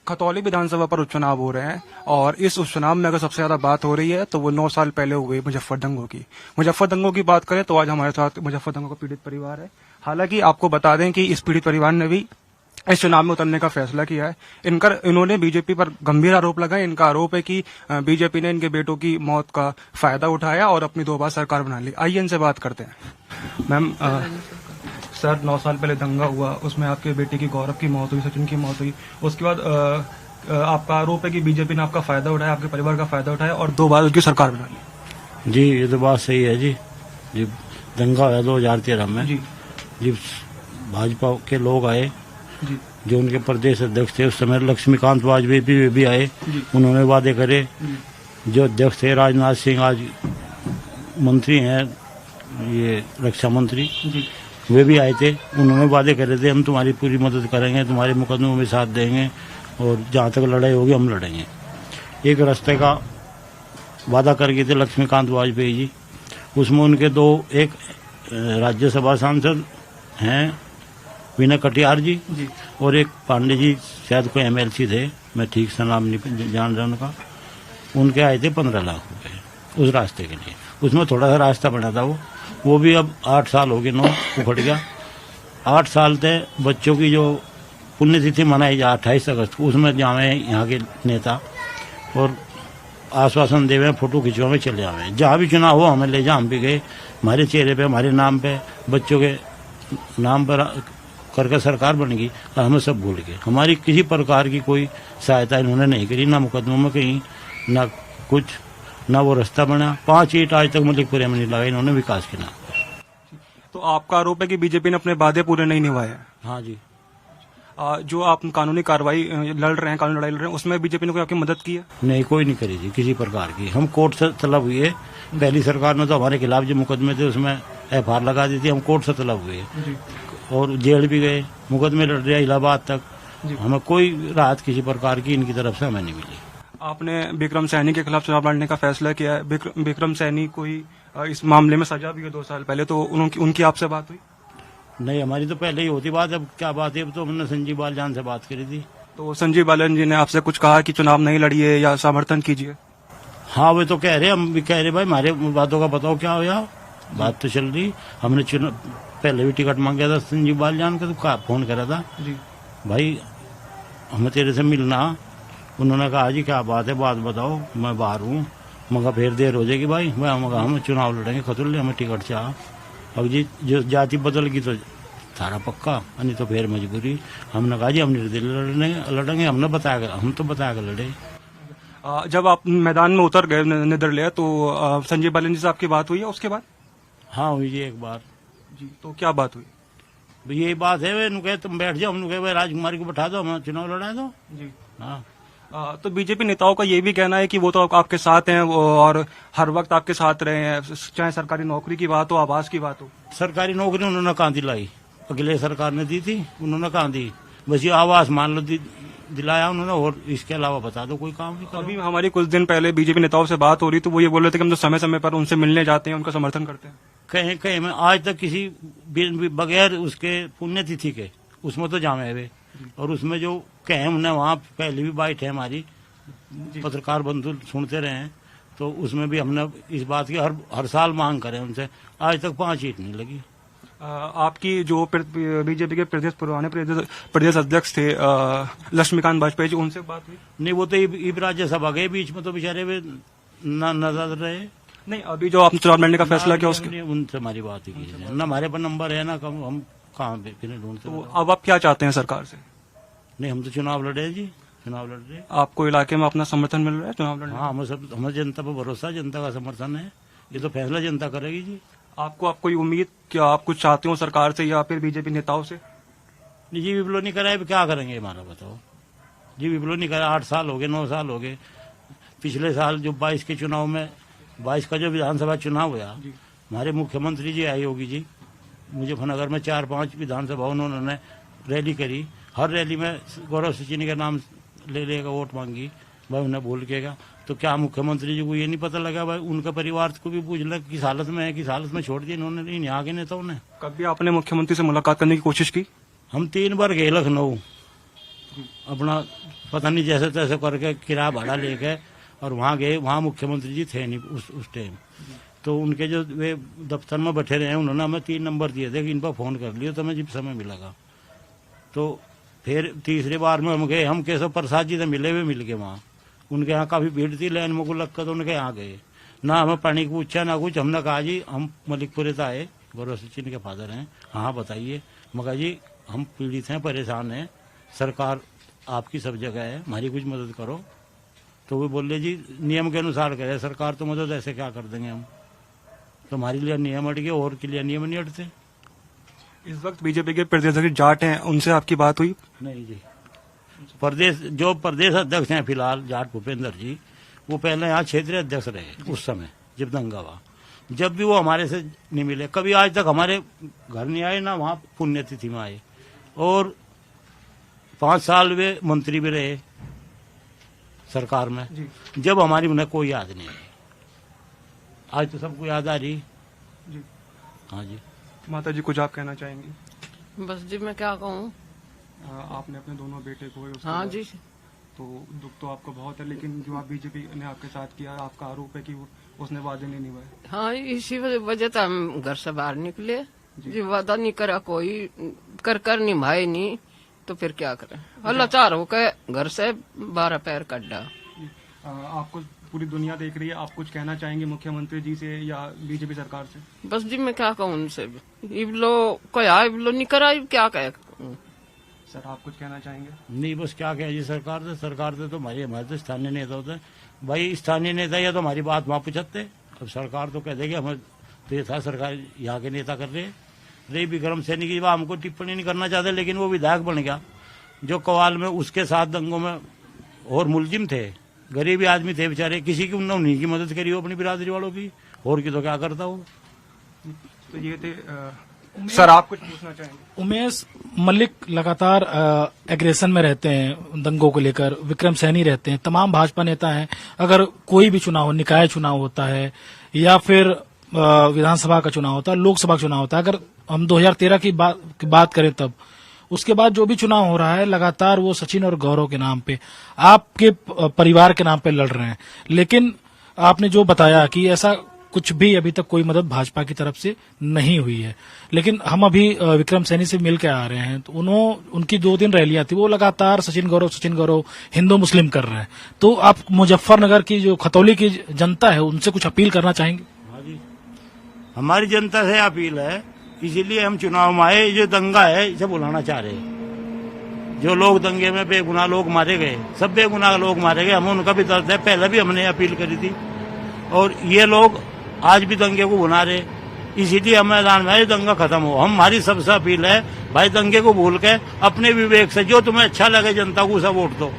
खतौली विधानसभा पर उपचुनाव हो रहे हैं और इस उपचुनाव में अगर सबसे ज्यादा बात हो रही है तो वो 9 साल पहले हुए मुजफ्फर दंगों की। मुजफ्फर दंगों की बात करें तो आज हमारे साथ मुजफ्फर दंगों का पीड़ित परिवार है। हालांकि आपको बता दें कि इस पीड़ित परिवार ने भी इस चुनाव में उतरने का फैसला किया है। इन्होंने बीजेपी पर गंभीर आरोप लगाए। इनका आरोप है कि बीजेपी ने इनके बेटों की मौत का फायदा उठाया और अपनी 2 बार सरकार बना ली। आइए इनसे बात करते हैं। मैम, सर 9 साल पहले दंगा हुआ, उसमें आपके बेटे की गौरव की मौत हुई, सचिन की मौत हुई। उसके बाद आपका आरोप है कि बीजेपी ने आपका फायदा उठाया, आपके परिवार का फायदा उठाया और 2 बार उसकी सरकार बना ली। जी, ये तो बात सही है जी। जी, दंगा हुआ 2013 में जी जी, भाजपा के लोग आए जी जो उनके प्रदेश अध्यक्ष थे उस समय लक्ष्मीकांत वाजपेयी वे भी आए। उन्होंने वादे करे। जो अध्यक्ष थे राजनाथ सिंह, आज मंत्री हैं ये रक्षा मंत्री, वे भी आए थे। उन्होंने वादे करे थे हम तुम्हारी पूरी मदद करेंगे, तुम्हारे मुकदमों में साथ देंगे और जहाँ तक लड़ाई होगी हम लड़ेंगे। एक रास्ते का वादा कर गए थे लक्ष्मीकांत वाजपेयी जी। उसमें उनके एक राज्यसभा सांसद हैं विनय कटियार जी और एक पांडे जी, शायद कोई एमएलसी थे, मैं ठीक से नाम नहीं जान रहा उनका। उनके आए थे 15 लाख रुपए उस रास्ते के लिए। उसमें थोड़ा सा रास्ता बना था वो भी अब 8 साल हो गए, उखड़ गया। 8 साल थे बच्चों की जो पुण्यतिथि मनाई जा 28 अगस्त को, उसमें जावे यहाँ के नेता और आश्वासन देवे, फोटो खिंचवावे, चले आवे। जहाँ भी चुनाव हो हमें ले जा, हम भी गए। हमारे चेहरे पे, हमारे नाम पे, बच्चों के नाम पर करके सरकार बन गई और हमें सब भूल गए। हमारी किसी प्रकार की कोई सहायता इन्होंने नहीं करी, ना मुकदमों में कहीं, ना कुछ, ना वो रास्ता बना। 5 ईंट आज तक मलिकपुर में नहीं लगाई इन्होंने विकास के नाम पर। तो आपका आरोप है कि बीजेपी ने अपने वादे पूरे नहीं निभाए हैं। हाँ जी। जो आप कानूनी कार्रवाई लड़ रहे हैं, कानूनी लड़ाई लड़ रहे हैं, उसमें बीजेपी ने कोई आपकी मदद की है? नहीं, कोई नहीं करी जी किसी प्रकार की। हम कोर्ट से तलब हुए। पहली सरकार ने तो हमारे खिलाफ जो मुकदमे थे उसमें FIR लगा दी थी। हम कोर्ट से तलब हुए और जेल भी गए, मुकदमे लड़ रहे इलाहाबाद तक। हमें कोई राहत किसी प्रकार की इनकी तरफ से हमें नहीं मिली। आपने विक्रम सैनी के खिलाफ चुनाव लड़ने का फैसला किया है। विक्रम सैनी कोई इस मामले में सजा भी है 2 साल पहले, तो उनकी आपसे बात हुई? नहीं, हमारी तो पहले ही होती बात। अब क्या बात है, अब तो हमने संजीव बालियान से बात करी थी। तो संजीव बालियान जी ने आपसे कुछ कहा कि चुनाव नहीं लड़िए या समर्थन कीजिए? हाँ, वे तो कह रहे, हम भी कह रहे भाई हमारे बातों का बताओ क्या हो। या बात तो चल रही। हमने पहले भी टिकट मांगा था संजीव बालियान का, तो फोन करा था जी, भाई हमें तेरे से मिलना। उन्होंने कहा जी क्या बात है, बात बताओ, मैं बाहर हूँ। मगर फिर देर हो जाएगी भाई। मैं हम चुनाव लड़ेंगे, खतुल हमें टिकट चाह। अब जी जो जाति बदल गई तो थारा पक्का, नहीं तो फिर मजबूरी। हमने कहा जी हम निर्दलीय लड़ेंगे। हमने बताया, हम तो बताया कर लड़े। जब आप मैदान में उतर गए निर्दलीय, तो संजीव बालियान जी से आपकी बात हुई है उसके बाद? हाँ हुई जी एक बार। जी, तो क्या बात हुई? यही बात है, वे कहे तुम बैठ जाओ। हम कहे भाई राजकुमारी को बैठा दो, हम चुनाव लड़ा दो। जी। हाँ। तो बीजेपी नेताओं का ये भी कहना है कि वो तो आपके साथ हैं और हर वक्त आपके साथ रहे हैं, चाहे सरकारी नौकरी की बात हो, आवास की बात हो। सरकारी नौकरी उन्होंने कहाँ दिलाई? अगले सरकार ने दी थी, उन्होंने कहाँ दी? बस ये आवास मान लो दिलाया उन्होंने, और इसके अलावा बता दो कोई काम भी करो। अभी हमारी कुछ दिन पहले बीजेपी नेताओं से बात हो रही, तो वो ये बोल रहे थे कि हम तो समय समय पर उनसे मिलने जाते हैं, उनका समर्थन करते हैं। कहीं कहीं में आज तक किसी बगैर उसके पुण्यतिथि के उसमें तो जामे हुए, और उसमें जो कहे हमने वहाँ पहले भी बाइट है हमारी, पत्रकार बंधु सुनते रहे हैं, तो उसमें भी हमने इस बात की हर साल मांग करें उनसे। आज तक 5 ईंट नहीं लगी। आपकी जो बीजेपी के पुराने प्रदेश अध्यक्ष थे लक्ष्मीकांत वाजपेयी जी, उनसे बात हुई? नहीं, वो तो इब राज्यसभा गए, बीच में तो बेचारे वे नजर रहे। नहीं, अभी जो आपने चुनाव लड़ने का फैसला किया उसके? उनसे हमारी बात ही की, न हमारे पर नंबर है, ना हम कहाँ पे ढूंढते। तो अब आप क्या चाहते हैं सरकार से? नहीं, हम तो चुनाव लड़े जी, चुनाव लड़ रहे। आपको इलाके में अपना समर्थन मिल रहा है चुनाव लड़ने? हाँ, हमें जनता पर भरोसा, जनता का समर्थन है। ये तो फैसला जनता करेगी जी। आपको कोई उम्मीद, क्या आप कुछ चाहते हो सरकार से या फिर बीजेपी नेताओं से? जी विप्लव नहीं कराए, क्या करेंगे हमारा बताओ जी। विप्लव नहीं करा, 8 साल हो गए, 9 साल हो गए। पिछले साल जो 22 के चुनाव में, 22 का जो विधानसभा चुनाव हुआ, हमारे मुख्यमंत्री जी आई योगी जी मुजफ्फरनगर में 4-5 विधानसभा उन्होंने रैली करी। हर रैली में गौरव सचिन का नाम ले लेगा, वोट मांगी भाई, उन्हें भूल केगा। तो क्या मुख्यमंत्री जी को ये नहीं पता लगा भाई, उनका परिवार को भी पूछ लें किस हालत में है, किस हालत में छोड़ दिया इन्होंने यहाँ के नेताओं ने। कभी आपने मुख्यमंत्री से मुलाकात करने की कोशिश की? हम 3 बार गए लखनऊ, अपना पता नहीं जैसे तैसे करके किराया भाड़ा लेके और वहाँ गए। वहाँ मुख्यमंत्री जी थे नहीं उस टाइम। तो उनके जो वे दफ्तर में बैठे रहे, उन्होंने हमें 3 नंबर दिए थे कि इन पर फोन कर लियो तो हमें जब समय मिलेगा। तो फिर तीसरी बार में हम गए, हम केशव प्रसाद जी से मिले हुए मिल गए वहाँ। उनके यहाँ काफी भीड़ थी, लाइन में को लग कर तो उनके यहाँ गए। ना हमें पानी को पूछा ना कुछ। हमने कहा जी हम मलिकपुरे से आए, गौरव सचिन के फादर हैं। हाँ बताइए। मैं कहा जी हम पीड़ित हैं, परेशान हैं, सरकार आपकी सब जगह है, हमारी कुछ मदद करो। तो वो बोले जी नियम के अनुसार करे सरकार, तो मदद ऐसे क्या कर देंगे हम, तो हमारे लिए नियम हट गए और के लिए नियम नहीं हटते। इस वक्त बीजेपी के प्रदेश अध्यक्ष जाट हैं, उनसे आपकी बात हुई? नहीं जी, प्रदेश अध्यक्ष हैं फिलहाल जाट भूपेंद्र जी, वो पहले यहाँ क्षेत्रीय अध्यक्ष रहे उस समय जब दंगा हुआ। जब भी वो हमारे से नहीं मिले, कभी आज तक हमारे घर नहीं आए, ना वहाँ पुण्यतिथि में आए। और 5 साल वे मंत्री भी रहे सरकार में, जब हमारी उन्हें कोई याद नहीं है। आज तो सबको याद आ रही जी। हाँ जी। माता जी कुछ आप कहना चाहेंगी? बस जी मैं क्या कहूँ। आपने अपने दोनों बेटे को हाँ जी। तो दुख तो आपको बहुत है, लेकिन जो आप बीजेपी ने आपके साथ किया, आपका आरोप है कि उसने वादे नहीं निभाए। हाँ इसी वजह से हम घर से बाहर निकले जी। वादा नहीं करा कोई, कर निभाए नहीं, तो फिर क्या करें। लाचार होकर घर से 12 पैर कड्डा। आपको पूरी दुनिया देख रही है, आप कुछ कहना चाहेंगे मुख्यमंत्री जी से या बीजेपी सरकार से? बस जी मैं क्या कहूँ उनसे, इबलो क्या इबलो नहीं करा, क्या कहे। सर आप कुछ कहना चाहेंगे? नहीं बस क्या कहें जी, सरकार से तो हमारे तो स्थानीय नेता होते हैं भाई। स्थानीय नेता या तो हमारी बात वहाँ पूछते, अब सरकार तो कह देगी हमें तो ये था सरकार यहाँ के नेता कर रहे हैं। रही विक्रम सैनी की बात, हमको टिप्पणी नहीं करना चाहते, लेकिन वो विधायक बन गया जो कवाल में उसके साथ दंगों में और मुलजिम थे, गरीब आदमी थे बेचारे, किसी की उन्हीं की मदद करी हो अपनी बिरादरी वालों की, और की तो क्या करता हो। तो ये थे सर, आप कुछ पूछना चाहेंगे? उमेश मलिक लगातार एग्रेशन में रहते हैं दंगों को लेकर, विक्रम सैनी रहते हैं, तमाम भाजपा नेता हैं। अगर कोई भी चुनाव, निकाय चुनाव होता है या फिर विधानसभा का चुनाव होता है, लोकसभा का चुनाव होता है, अगर हम 2013 की बात करें तब, उसके बाद जो भी चुनाव हो रहा है लगातार वो सचिन और गौरव के नाम पे, आपके परिवार के नाम पे लड़ रहे हैं। लेकिन आपने जो बताया कि ऐसा कुछ भी अभी तक कोई मदद भाजपा की तरफ से नहीं हुई है। लेकिन हम अभी विक्रम सैनी से मिल के आ रहे हैं, तो उनकी 2 दिन रैलियां थी, वो लगातार सचिन गौरव हिंदू मुस्लिम कर रहे हैं। तो आप मुजफ्फरनगर की जो खतौली की जनता है उनसे कुछ अपील करना चाहेंगे? हाँ जी, हमारी जनता से अपील है, इसीलिए हम चुनाव में आए। जो दंगा है इसे बुलाना चाह रहे हैं। जो लोग दंगे में बेगुनाह लोग मारे गए, सब बेगुनाह लोग मारे गए, हमें उनका भी दर्द है। पहले भी हमने अपील करी थी और ये लोग आज भी दंगे को बुला रहे, इसीलिए हम मैदान में दंगा खत्म हो। हमारी सबसे अपील है भाई, दंगे को भूल के अपने विवेक से जो तुम्हें अच्छा लगे जनता को उसे वोट दो।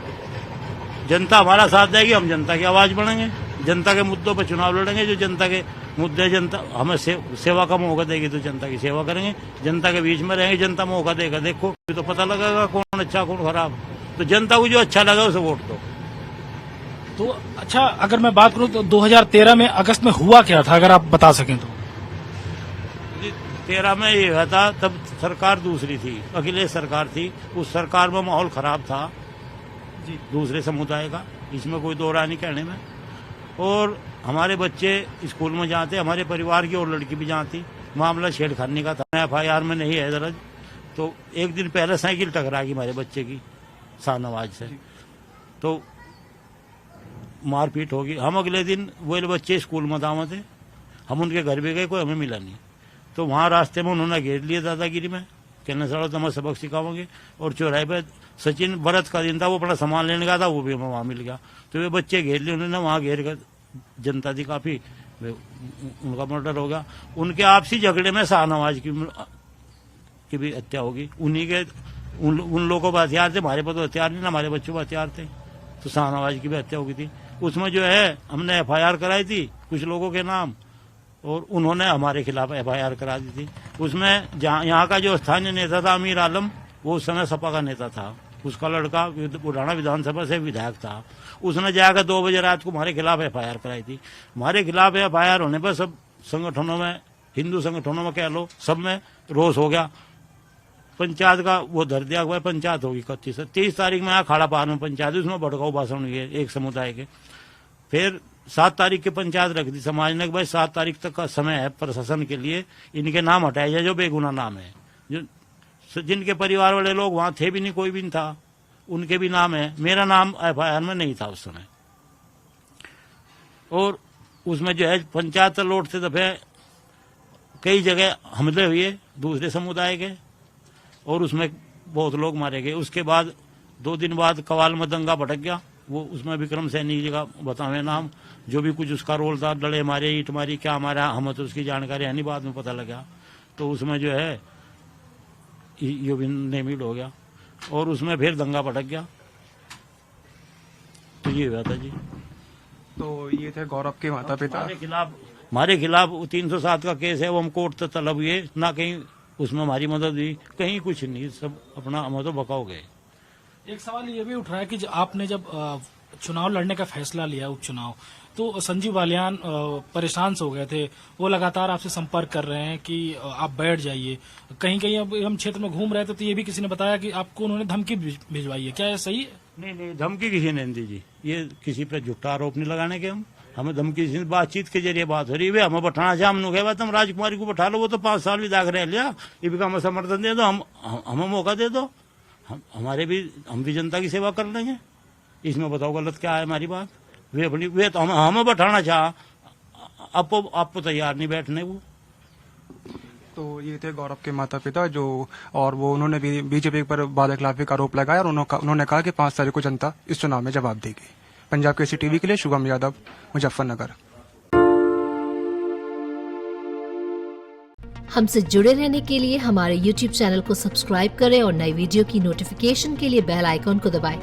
जनता हमारा साथ देगी, हम जनता की आवाज बढ़ेंगे, जनता के मुद्दों पर चुनाव लड़ेंगे। जो जनता के मुद्दे, जनता हमें सेवा का मौका देगी तो जनता की सेवा करेंगे, जनता के बीच में रहेंगे। जनता मौका देगा, देखो तो पता लगेगा कौन अच्छा कौन खराब। तो जनता को जो अच्छा लगा उसे वोट दो। तो अच्छा, अगर मैं बात करूं तो 2013 में अगस्त में हुआ क्या था, अगर आप बता सकें तो? 13 में ये हुआ था, तब सरकार दूसरी थी, अखिलेश सरकार थी। उस सरकार में माहौल खराब था जी, दूसरे समुदाय का, इसमें कोई दो राय नहीं कहने में। और हमारे बच्चे स्कूल में जाते, हमारे परिवार की और लड़की भी जाती। मामला छेड़खानी का था, FIR में नहीं है दर्ज। तो एक दिन पहले साइकिल टकरा गई हमारे बच्चे की शाहनवाज से, तो मारपीट होगी। हम अगले दिन वो बच्चे स्कूल में दावत थे, हम उनके घर भी गए, कोई हमें मिला नहीं। तो वहाँ रास्ते में उन्होंने घेर लिया दादागिरी में, कहने सड़ो तो हमें सबक सिखाओगे। और चौराहे पे सचिन व्रत का दिन था, वो अपना सामान लेने गया था, वो भी हमें वहाँ मिल गया। तो वे बच्चे घेर लिए उन्होंने, वहाँ घेर कर जनता थी काफी, उनका मर्डर हो गया। उनके आपसी झगड़े में शाहनवाज की भी हत्या होगी। उन्हीं के उन लोगों पर हथियार थे, हमारे पास तो हथियार नहीं ना, हमारे बच्चों पर हथियार थे। तो शाहनवाज की भी हत्या होगी थी। उसमें जो है हमने FIR कराई थी कुछ लोगों के नाम, और उन्होंने हमारे खिलाफ FIR करा दी थी। उसमें यहाँ का जो स्थानीय नेता था अमीर आलम, वो उस समय सपा का नेता था, उसका लड़का बुढ़ाना विधानसभा से विधायक था। उसने जाकर 2 बजे रात को हमारे खिलाफ FIR कराई थी। हमारे खिलाफ FIR होने पर सब संगठनों में, हिंदू संगठनों में कह लो, सब में रोष हो गया। पंचायत का वो धर दिया भाई पंचायत होगी 31 तारीख में अखाड़ा पार में पंचायत, उसमें भड़काऊ भाषण हुए एक समुदाय के। फिर 7 तारीख की पंचायत रख दी समाज ने कि भाई 7 तारीख तक का समय है प्रशासन के लिए, इनके नाम हटाए जाए जो बेगुनाह नाम है, जो जिनके परिवार वाले लोग वहां थे भी नहीं, कोई भी नहीं था, उनके भी नाम है। मेरा नाम FIR में नहीं था उस समय। और उसमें जो है पंचायत लौटते दफे कई जगह हमले हुए दूसरे समुदाय के, और उसमें बहुत लोग मारे गए। उसके बाद 2 दिन बाद कवाल में दंगा भड़क गया, वो उसमें विक्रम सैनी जी का बतावे नाम, जो भी कुछ उसका रोल था, डले मारे, ईट मारी, क्या मारा, हमें तो उसकी जानकारी है नहीं, बाद में पता लगा। तो उसमें जो है ये भी नेमिड हो गया, और उसमें फिर दंगा भड़क गया। तो ये हुआ था जी। तो ये थे गौरव के माता पिता। हमारे खिलाफ 307 का केस है, वो हम कोर्ट तक तलब हुए, ना कहीं उसमें हमारी मदद हुई, कहीं कुछ नहीं, सब अपना हम तो बकाव गए। एक सवाल ये भी उठ रहा है कि आपने जब चुनाव लड़ने का फैसला लिया, उपचुनाव, तो संजीव बालियान परेशान से हो गए थे, वो लगातार आपसे संपर्क कर रहे हैं कि आप बैठ जाइए। कहीं कहीं अब हम क्षेत्र में घूम रहे थे तो ये भी किसी ने बताया कि आपको उन्होंने धमकी भिजवाई है, क्या ये सही है? नहीं, धमकी किसी ने नहीं दी जी, ये किसी पर झूठा आरोप नहीं लगाने के। हमें धमकी से बातचीत के जरिए बात हो रही है, हमें बैठाना चाहे, हमने कहा तुम राजकुमारी को बैठा लो, वो तो 5 साल भी दाग रह लिया, ये भी हमें समर्थन दे दो, हमें मौका दे दो, हम भी जनता की सेवा कर लेंगे। इसमें बताओ गलत क्या है हमारी बात? वे तो हमें बैठाना चाह, आपको तैयार नहीं बैठने वो। तो ये थे गौरव के माता पिता जो, और वो उन्होंने भी बीजेपी पर वादाखिलाफी का आरोप लगाया, और उन्होंने कहा कि 5 तारीख को जनता इस चुनाव में जवाब देगी। पंजाब केसरी टीवी के लिए शुभम यादव, मुजफ्फरनगर। हमसे जुड़े रहने के लिए हमारे YouTube चैनल को सब्सक्राइब करें और नई वीडियो की नोटिफिकेशन के लिए बेल आइकॉन को दबाएं।